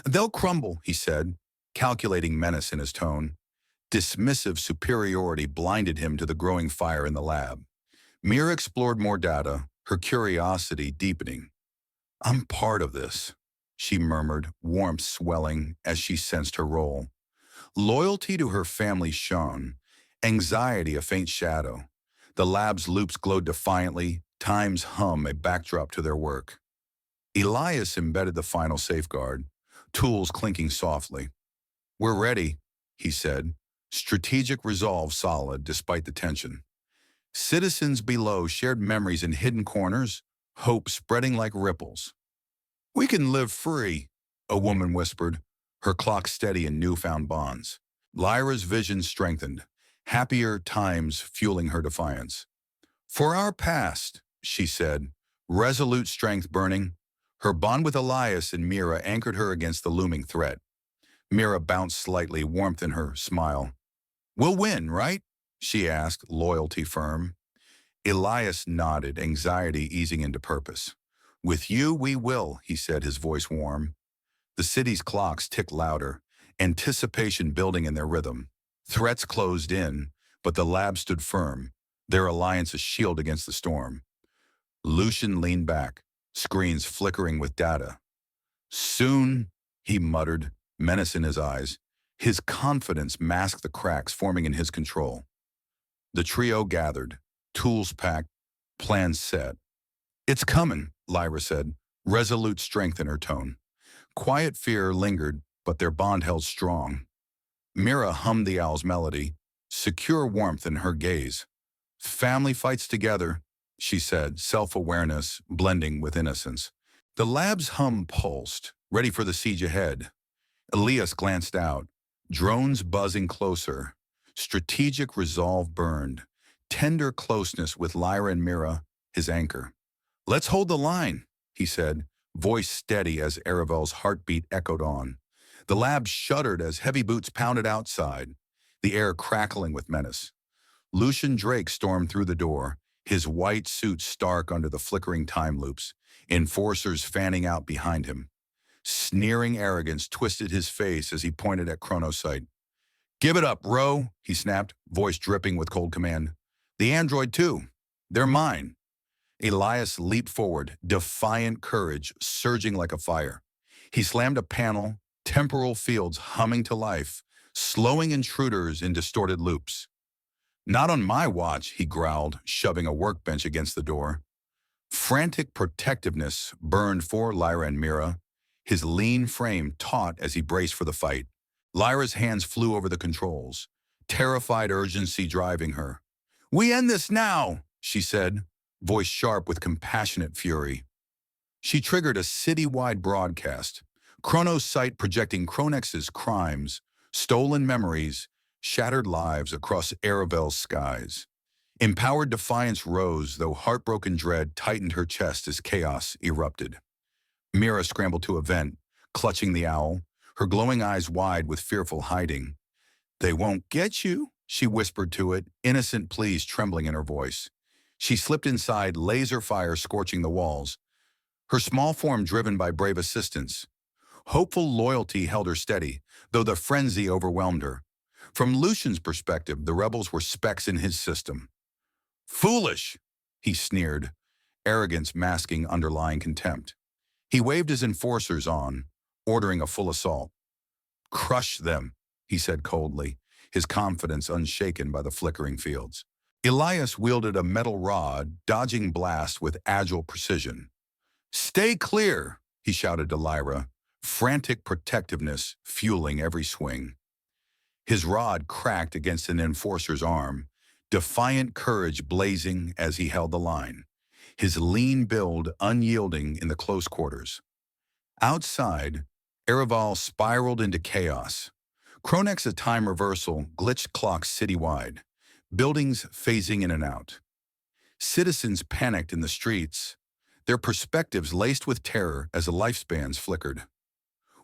S1: "They'll crumble," he said, calculating menace in his tone. Dismissive superiority blinded him to the growing fire in the lab. Mira explored more data, her curiosity deepening. "I'm part of this," she murmured, warmth swelling as she sensed her role. Loyalty to her family shone, anxiety a faint shadow. The lab's loops glowed defiantly, time's hum a backdrop to their work. Elias embedded the final safeguard, tools clinking softly. "We're ready," he said, strategic resolve solid despite the tension. Citizens below shared memories in hidden corners, hope spreading like ripples. "We can live free," a woman whispered, her clock steady in newfound bonds. Lyra's vision strengthened, happier times fueling her defiance. "For our past," she said, resolute strength burning. Her bond with Elias and Mira anchored her against the looming threat. Mira bounced slightly, warmth in her smile. "We'll win, right?" she asked, loyalty firm. Elias nodded, anxiety easing into purpose. "With you, we will," he said, his voice warm. The city's clocks ticked louder, anticipation building in their rhythm. Threats closed in, but the lab stood firm, their alliance a shield against the storm. Lucian leaned back, screens flickering with data. "Soon," he muttered, menace in his eyes. His confidence masked the cracks forming in his control. The trio gathered, tools packed, plans set. "It's coming," Lyra said, resolute strength in her tone. Quiet fear lingered, but their bond held strong. Mira hummed the owl's melody, secure warmth in her gaze. "Family fights together," she said, self-awareness blending with innocence. The lab's hum pulsed, ready for the siege ahead. Elias glanced out, drones buzzing closer. Strategic resolve burned, tender closeness with Lyra and Mira, his anchor. "Let's hold the line," he said, voice steady as Erevale's heartbeat echoed on. The lab shuddered as heavy boots pounded outside, the air crackling with menace. Lucian Drake stormed through the door, his white suit stark under the flickering time loops, enforcers fanning out behind him. Sneering arrogance twisted his face as he pointed at ChronoSight. "Give it up, Rowe," he snapped, voice dripping with cold command. "The android too. They're mine." Elias leaped forward, defiant courage surging like a fire. He slammed a panel, temporal fields humming to life, slowing intruders in distorted loops. "Not on my watch," he growled, shoving a workbench against the door. Frantic protectiveness burned for Lyra and Mira, his lean frame taut as he braced for the fight. Lyra's hands flew over the controls, terrified urgency driving her. "We end this now," she said, voice sharp with compassionate fury. She triggered a city-wide broadcast, ChronoSight projecting Chronex's crimes, stolen memories, shattered lives across Erevale's skies. Empowered defiance rose, though heartbroken dread tightened her chest as chaos erupted. Mira scrambled to a vent, clutching the owl, her glowing eyes wide with fearful hiding. "They won't get you," she whispered to it, innocent pleas trembling in her voice. She slipped inside, laser fire scorching the walls, her small form driven by brave assistance. Hopeful loyalty held her steady, though the frenzy overwhelmed her. From Lucian's perspective, the rebels were specks in his system. "Foolish," he sneered, arrogance masking underlying contempt. He waved his enforcers on, ordering a full assault. "Crush them," he said coldly, his confidence unshaken by the flickering fields. Elias wielded a metal rod, dodging blasts with agile precision. "Stay clear," he shouted to Lyra, frantic protectiveness fueling every swing. His rod cracked against an enforcer's arm, defiant courage blazing as he held the line, his lean build unyielding in the close quarters. Outside, Erevale spiraled into chaos. Chronex, a time reversal, glitched clocks citywide, buildings phasing in and out. Citizens panicked in the streets, their perspectives laced with terror as the lifespans flickered.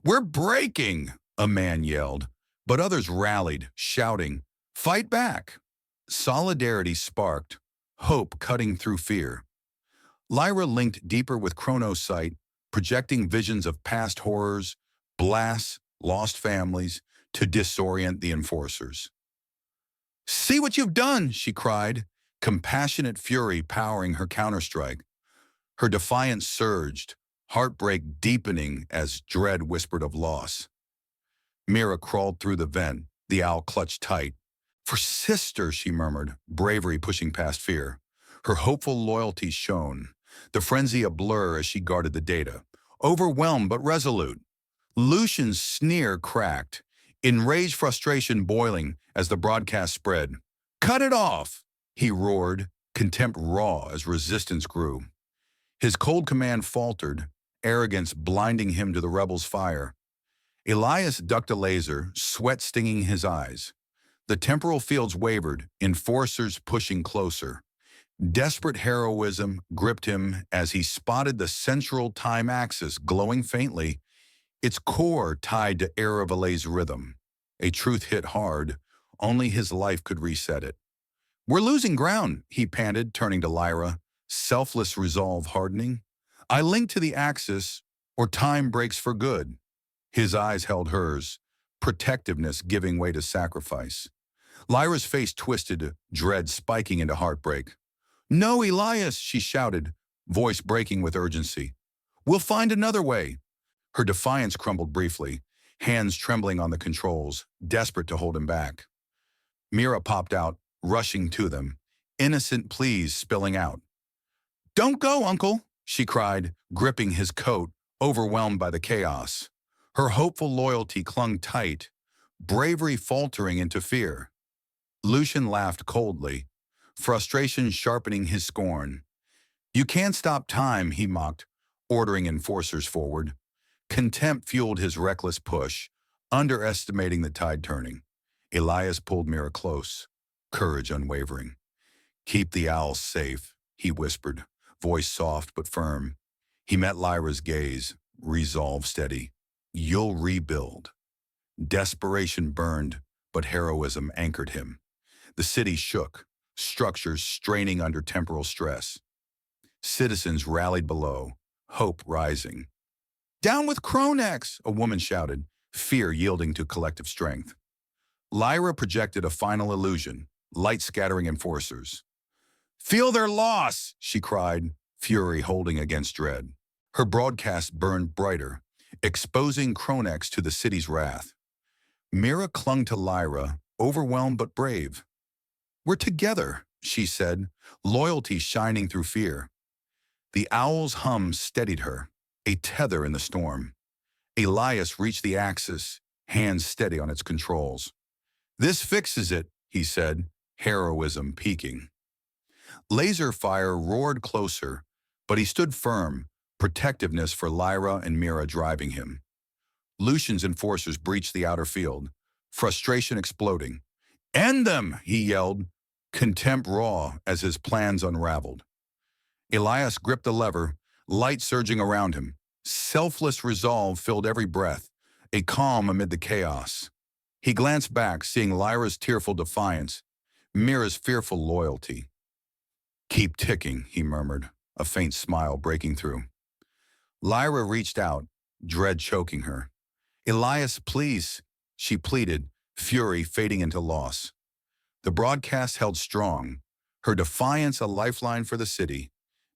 S1: "We're breaking!" a man yelled, but others rallied, shouting, Fight back. Solidarity sparked, hope cutting through fear. Lyra linked deeper with ChronoSight, projecting visions of past horrors, blasts, lost families, to disorient the enforcers. See what you've done, she cried, compassionate fury powering her counterstrike. Her defiance surged, heartbreak deepening as dread whispered of loss. Mira crawled through the vent, the owl clutched tight. For sister, she murmured, bravery pushing past fear. Her hopeful loyalty shone, the frenzy a blur as she guarded the data, overwhelmed but resolute. Lucian's sneer cracked, enraged frustration boiling as the broadcast spread. Cut it off, he roared, contempt raw as resistance grew. His cold command faltered, arrogance blinding him to the rebels' fire. Elias ducked a laser, sweat stinging his eyes. The temporal fields wavered, enforcers pushing closer. Desperate heroism gripped him as he spotted the central time axis glowing faintly, its core tied to Erevale's rhythm. A truth hit hard, only his life could reset it. We're losing ground, he panted, turning to Lyra, selfless resolve hardening. I link to the axis, or time breaks for good. His eyes held hers, protectiveness giving way to sacrifice. Lyra's face twisted, dread spiking into heartbreak. No, Elias, she shouted, voice breaking with urgency. We'll find another way. Her defiance crumbled briefly, hands trembling on the controls, desperate to hold him back. Mira popped out, rushing to them, innocent pleas spilling out. Don't go, Uncle, she cried, gripping his coat, overwhelmed by the chaos. Her hopeful loyalty clung tight, bravery faltering into fear. Lucian laughed coldly, frustration sharpening his scorn. You can't stop time, he mocked, ordering enforcers forward. Contempt fueled his reckless push, underestimating the tide turning. Elias pulled Mira close, courage unwavering. Keep the owls safe, he whispered, voice soft but firm. He met Lyra's gaze, resolve steady. You'll rebuild. Desperation burned, but heroism anchored him. The city shook, structures straining under temporal stress. Citizens rallied below, hope rising. Down with Chronex, a woman shouted, fear yielding to collective strength. Lyra projected a final illusion, light scattering enforcers. Feel their loss, she cried, fury holding against dread. Her broadcast burned brighter, exposing Chronex to the city's wrath. Mira clung to Lyra, overwhelmed but brave. We're together, she said, loyalty shining through fear. The owl's hum steadied her, a tether in the storm. Elias reached the axis, hands steady on its controls. This fixes it, he said, heroism peaking. Laser fire roared closer, but he stood firm, protectiveness for Lyra and Mira driving him. Lucian's enforcers breached the outer field, frustration exploding. End them, he yelled, contempt raw as his plans unraveled. Elias gripped the lever, light surging around him. Selfless resolve filled every breath, a calm amid the chaos. He glanced back, seeing Lyra's tearful defiance, Mira's fearful loyalty. Keep ticking, he murmured, a faint smile breaking through. Lyra reached out, dread choking her. Elias, please, she pleaded, fury fading into loss. The broadcast held strong, her defiance a lifeline for the city.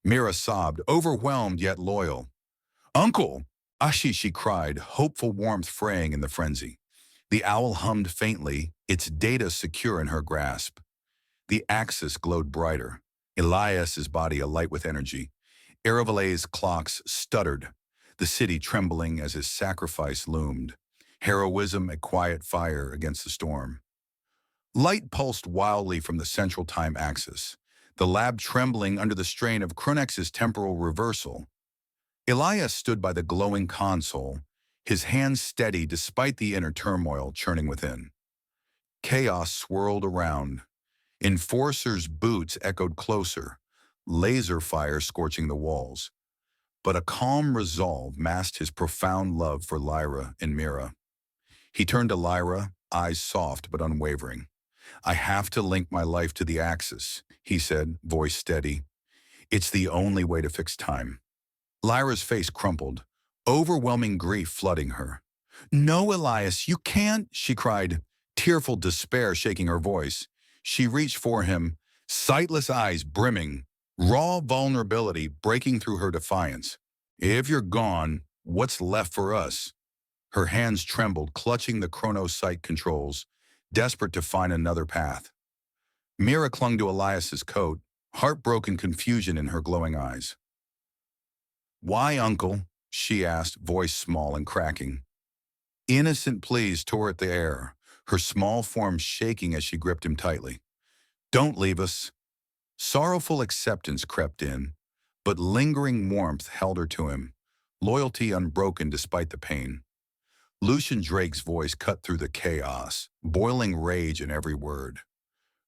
S1: Mira sobbed, overwhelmed yet loyal. Uncle! Ashi, she cried, hopeful warmth fraying in the frenzy. The owl hummed faintly, its data secure in her grasp. The axis glowed brighter, Elias's body alight with energy. Erevale's clocks stuttered, the city trembling as his sacrifice loomed. Heroism a quiet fire against the storm. Light pulsed wildly from the central time axis, the lab trembling under the strain of Chronex's temporal reversal. Elias stood by the glowing console, his hands steady despite the inner turmoil churning within. Chaos swirled around. Enforcers' boots echoed closer, laser fire scorching the walls. But a calm resolve masked his profound love for Lyra and Mira. He turned to Lyra, eyes soft but unwavering. I have to link my life to the axis, he said, voice steady. It's the only way to fix time. Lyra's face crumpled, overwhelming grief flooding her. No, Elias, you can't, she cried, tearful despair shaking her voice. She reached for him, sightless eyes brimming, raw vulnerability breaking through her defiance. If you're gone, what's left for us? Her hands trembled, clutching the ChronoSight controls, desperate to find another path. Mira clung to Elias's coat, heartbroken confusion in her glowing eyes. Why, uncle? She asked, voice small and cracking. Innocent pleas tore at the air, her small form shaking as she gripped him tightly. Don't leave us. Sorrowful acceptance crept in, but lingering warmth held her to him, loyalty unbroken despite the pain. Lucian Drake's voice cut through the chaos, boiling rage in every word.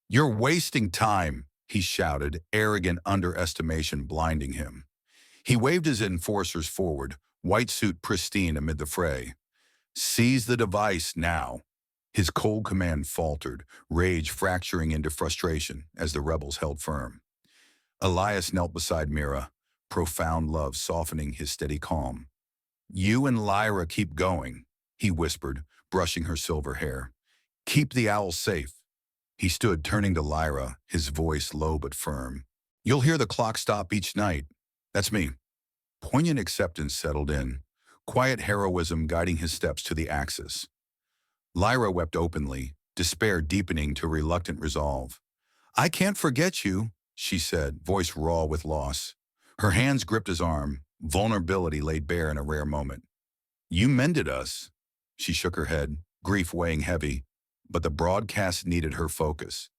S1: You're wasting time, he shouted, arrogant underestimation blinding him. He waved his enforcers forward, white suit pristine amid the fray. Seize the device now. His cold command faltered, rage fracturing into frustration as the rebels held firm. Elias knelt beside Mira, profound love softening his steady calm. You and Lyra keep going, he whispered, brushing her silver hair. Keep the owl safe. He stood turning to Lyra, his voice low but firm. You'll hear the clock stop each night. That's me. Poignant acceptance settled in, quiet heroism guiding his steps to the axis. Lyra wept openly, despair deepening to reluctant resolve. I can't forget you, she said, voice raw with loss. Her hands gripped his arm, vulnerability laid bare in a rare moment. You mended us. She shook her head, grief weighing heavy, but the broadcast needed her focus.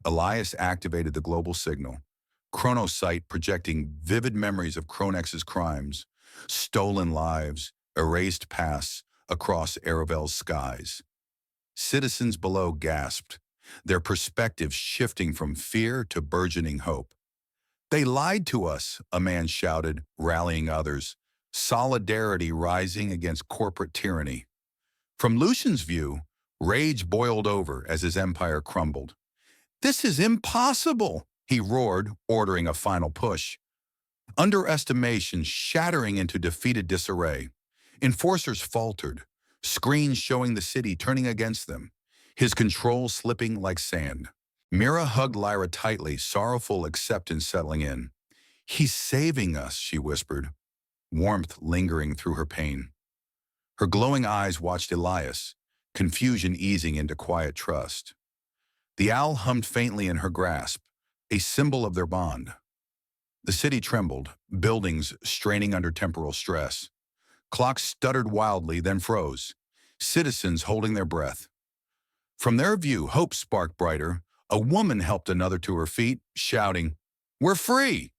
S1: Elias activated the global signal, ChronoSight projecting vivid memories of Chronex's crimes, stolen lives, erased pasts across Erevale's skies. Citizens below gasped, their perspectives shifting from fear to burgeoning hope. They lied to us, a man shouted, rallying others, solidarity rising against corporate tyranny. From Lucian's view, rage boiled over as his empire crumbled. This is impossible, he roared, ordering a final push. Underestimation shattering into defeated disarray. Enforcers faltered, screens showing the city turning against them, his control slipping like sand. Mira hugged Lyra tightly, sorrowful acceptance settling in. He's saving us, she whispered, warmth lingering through her pain. Her glowing eyes watched Elias, confusion easing into quiet trust. The owl hummed faintly in her grasp, a symbol of their bond. The city trembled, buildings straining under temporal stress. Clocks stuttered wildly, then froze, citizens holding their breath. From their view, hope sparked brighter. A woman helped another to her feet, shouting, "We're free!"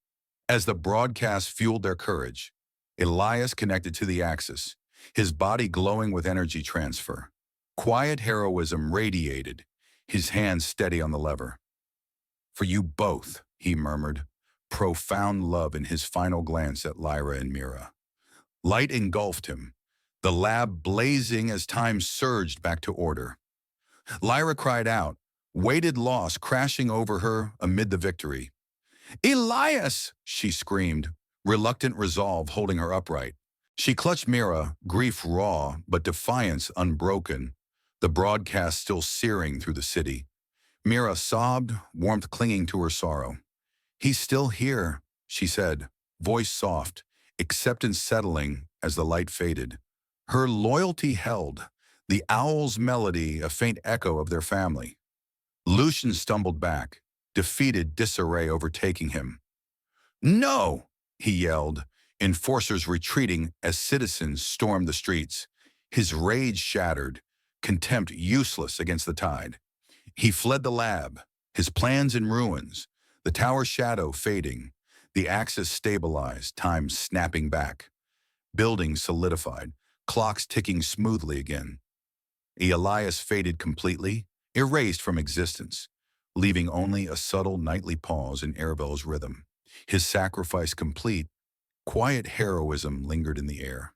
S1: As the broadcast fueled their courage, Elias connected to the axis, his body glowing with energy transfer. Quiet heroism radiated, his hands steady on the lever. For you both, he murmured, profound love in his final glance at Lyra and Mira. Light engulfed him, the lab blazing as time surged back to order. Lyra cried out, weighted loss crashing over her amid the victory. Elias, she screamed, reluctant resolve holding her upright. She clutched Mira, grief raw but defiance unbroken, the broadcast still searing through the city. Mira sobbed, warmth clinging to her sorrow. He's still here, she said, voice soft, acceptance settling as the light faded. Her loyalty held, the owl's melody a faint echo of their family. Lucian stumbled back, defeated disarray overtaking him. No, he yelled, enforcers retreating as citizens stormed the streets. His rage shattered, contempt useless against the tide. He fled the lab, his plans in ruins, the tower shadow fading, the axis stabilized, time snapping back. Buildings solidified, clocks ticking smoothly again. Elias faded completely, erased from existence, leaving only a subtle nightly pause in Erevale's rhythm. His sacrifice complete, quiet heroism lingered in the air.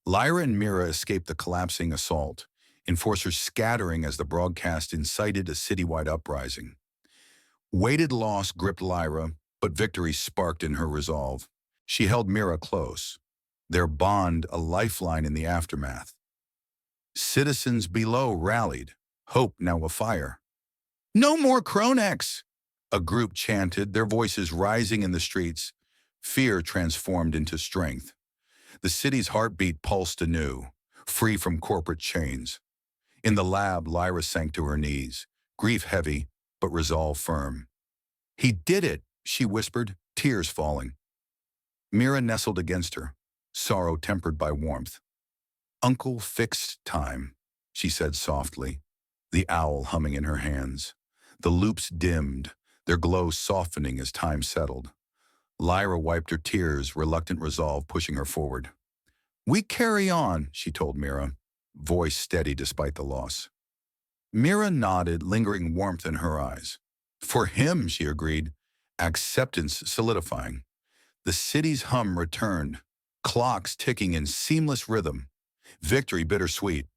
S1: Lyra and Mira escaped the collapsing assault, enforcers scattering as the broadcast incited a citywide uprising. Weighted loss gripped Lyra, but victory sparked in her resolve. She held Mira close, their bond a lifeline in the aftermath. Citizens below rallied, hope now afire. "No more Chronex!" a group chanted, their voices rising in the streets, fear transformed into strength. The city's heartbeat pulsed anew, free from corporate chains. In the lab, Lyra sank to her knees, grief heavy, but resolve firm. "He did it," she whispered, tears falling. Mira nestled against her, sorrow tempered by warmth. "Uncle fixed time," she said softly, the owl humming in her hands. The loops dimmed, their glow softening as time settled. Lyra wiped her tears, reluctant resolve pushing her forward. "We carry on," she told Mira, voice steady despite the loss. Mira nodded, lingering warmth in her eyes. "For him," she agreed, acceptance solidifying. The city's hum returned, clocks ticking in seamless rhythm, victory bittersweet.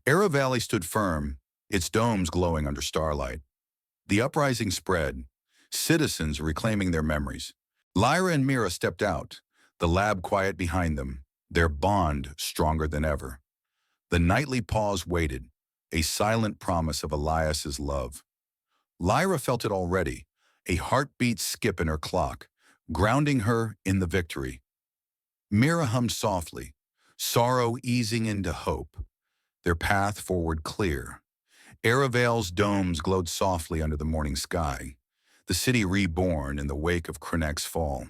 S1: Erevale stood firm, its domes glowing under starlight. The uprising spread, citizens reclaiming their memories. Lyra and Mira stepped out, the lab quiet behind them, their bond stronger than ever. The nightly pause waited, a silent promise of Elias's love. Lyra felt it already, a heartbeat skip in her clock, grounding her in the victory. Mira hummed softly, sorrow easing into hope, their path forward clear. Erevale's domes glowed softly under the morning sky, the city reborn in the wake of Chronex fall.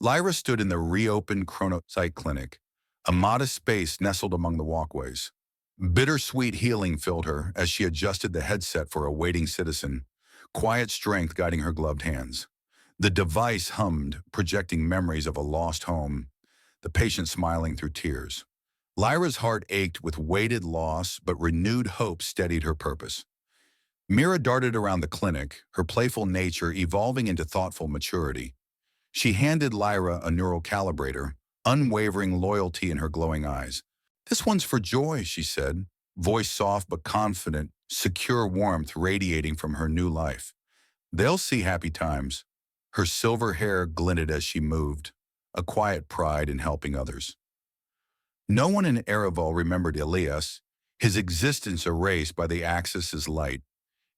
S1: Lyra stood in the reopened ChronoSight clinic, a modest space nestled among the walkways. Bittersweet healing filled her as she adjusted the headset for a waiting citizen, quiet strength guiding her gloved hands. The device hummed, projecting memories of a lost home, the patient smiling through tears. Lyra's heart ached with weighted loss, but renewed hope steadied her purpose. Mira darted around the clinic, her playful nature evolving into thoughtful maturity. She handed Lyra a neural calibrator, unwavering loyalty in her glowing eyes. "This one's for joy," she said, voice soft but confident, secure warmth radiating from her new life. "They'll see happy times." Her silver hair glinted as she moved, a quiet pride in helping others. No one in Erevale remembered Elias, his existence erased by the Axis's light.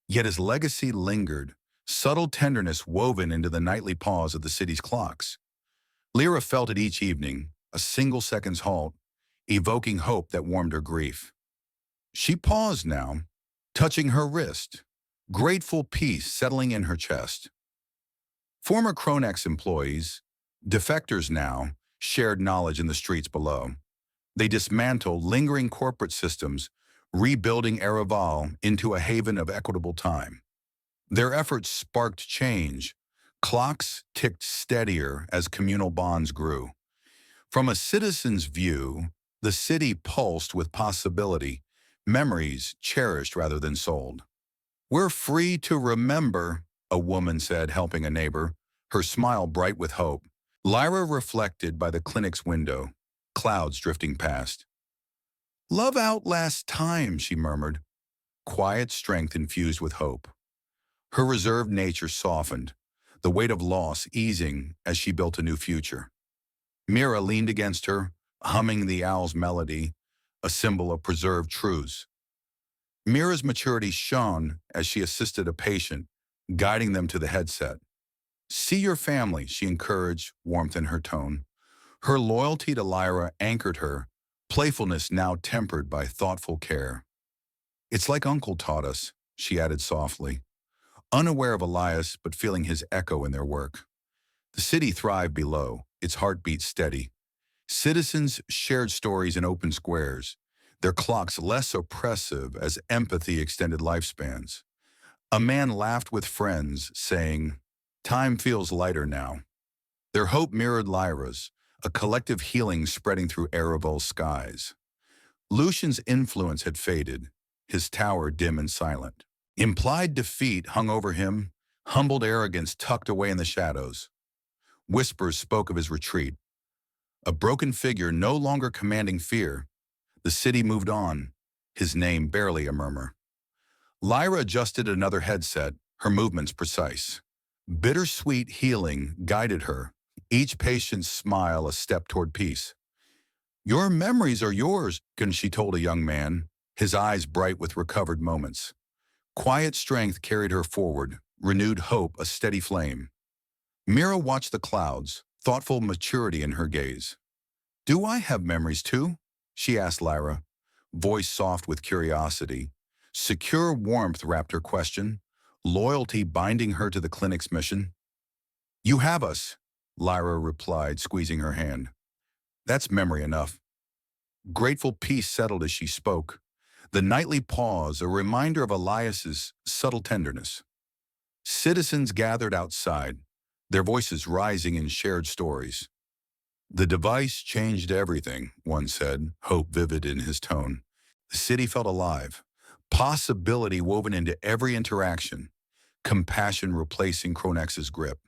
S1: Yet his legacy lingered, subtle tenderness woven into the nightly pause of the city's clocks. Lyra felt it each evening, a single second's halt, evoking hope that warmed her grief. She paused now, touching her wrist, grateful peace settling in her chest. Former Chronex employees, defectors now, shared knowledge in the streets below. They dismantled lingering corporate systems, rebuilding Erevale into a haven of equitable time. Their efforts sparked change. Clocks ticked steadier as communal bonds grew. From a citizen's view, the city pulsed with possibility, memories cherished rather than sold. "We're free to remember," a woman said, helping a neighbor, her smile bright with hope. Lyra reflected by the clinic's window, clouds drifting past. "Love outlasts time," she murmured, quiet strength infused with hope. Her reserved nature softened, the weight of loss easing as she built a new future. Mira leaned against her, humming the owl's melody, a symbol of preserved truths. Mira's maturity shone as she assisted a patient, guiding them to the headset. "See your family," she encouraged, warmth in her tone. Her loyalty to Lyra anchored her, playfulness now tempered by thoughtful care. "It's like Uncle taught us," she added softly, unaware of Elias but feeling his echo in their work. The city thrived below, its heartbeat steady. Citizens shared stories in open squares, their clocks less oppressive as empathy extended lifespans. A man laughed with friends, saying, "Time feels lighter now." Their hope mirrored Lyra's, a collective healing spreading through Erevale's skies. Lucian's influence had faded, his tower dim and silent. Implied defeat hung over him, humbled arrogance tucked away in the shadows. Whispers spoke of his retreat. A broken figure no longer commanding fear. The city moved on, his name barely a murmur. Lyra adjusted another headset, her movements precise. Bittersweet healing guided her, each patient's smile a step toward peace. "Your memories are yours," she told a young man, his eyes bright with recovered moments. Quiet strength carried her forward, renewed hope a steady flame. Mira watched the clouds, thoughtful maturity in her gaze. "Do I have memories too?" she asked Lyra, voice soft with curiosity. Secure warmth wrapped her question, loyalty binding her to the clinic's mission. "You have us," Lyra replied, squeezing her hand. "That's memory enough." Grateful peace settled as she spoke, the nightly pause a reminder of Elias's subtle tenderness. Citizens gathered outside, their voices rising in shared stories. "The device changed everything," one said, hope vivid in his tone. The city felt alive, possibility woven into every interaction, compassion replacing Chronex's grip.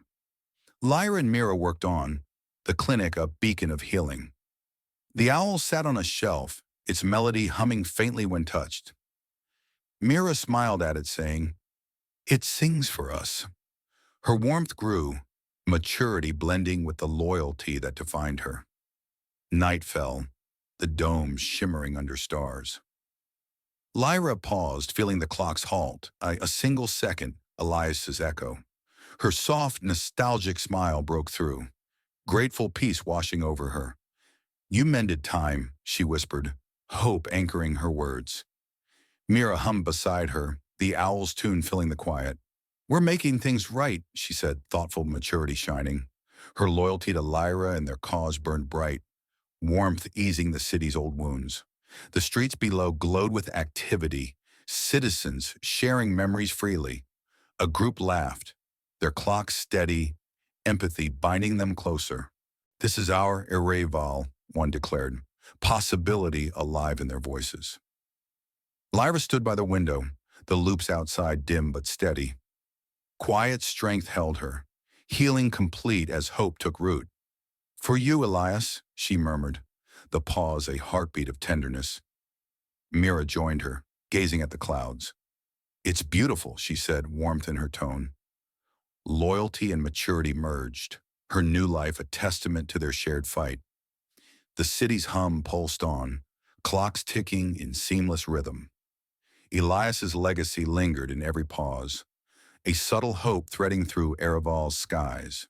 S1: Lyra and Mira worked on, the clinic a beacon of healing. The owl sat on a shelf, its melody humming faintly when touched. Mira smiled at it, saying, "It sings for us." Her warmth grew, maturity blending with the loyalty that defined her. Night fell, the dome shimmering under stars. Lyra paused, feeling the clock's halt, a single second, Elias's echo. Her soft, nostalgic smile broke through, grateful peace washing over her. "You mended time," she whispered, hope anchoring her words. Mira hummed beside her, the owl's tune filling the quiet. "We're making things right," she said, thoughtful maturity shining. Her loyalty to Lyra and their cause burned bright, warmth easing the city's old wounds. The streets below glowed with activity, citizens sharing memories freely. A group laughed, their clocks steady, empathy binding them closer. "This is our Erevale," one declared, possibility alive in their voices. Lyra stood by the window, the loops outside dim but steady. Quiet strength held her, healing complete as hope took root. "For you, Elias," she murmured, the pause a heartbeat of tenderness. Mira joined her, gazing at the clouds. "It's beautiful," she said, warmth in her tone. Loyalty and maturity merged, her new life a testament to their shared fight. The city's hum pulsed on, clocks ticking in seamless rhythm. Elias's legacy lingered in every pause, a subtle hope threading through Erevale's skies.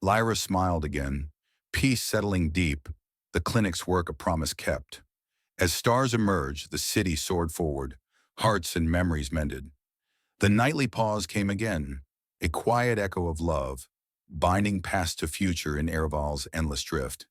S1: Lyra smiled again, peace settling deep, the clinic's work a promise kept. As stars emerged, the city soared forward, hearts and memories mended. The nightly pause came again, a quiet echo of love, binding past to future in Erevale's endless drift.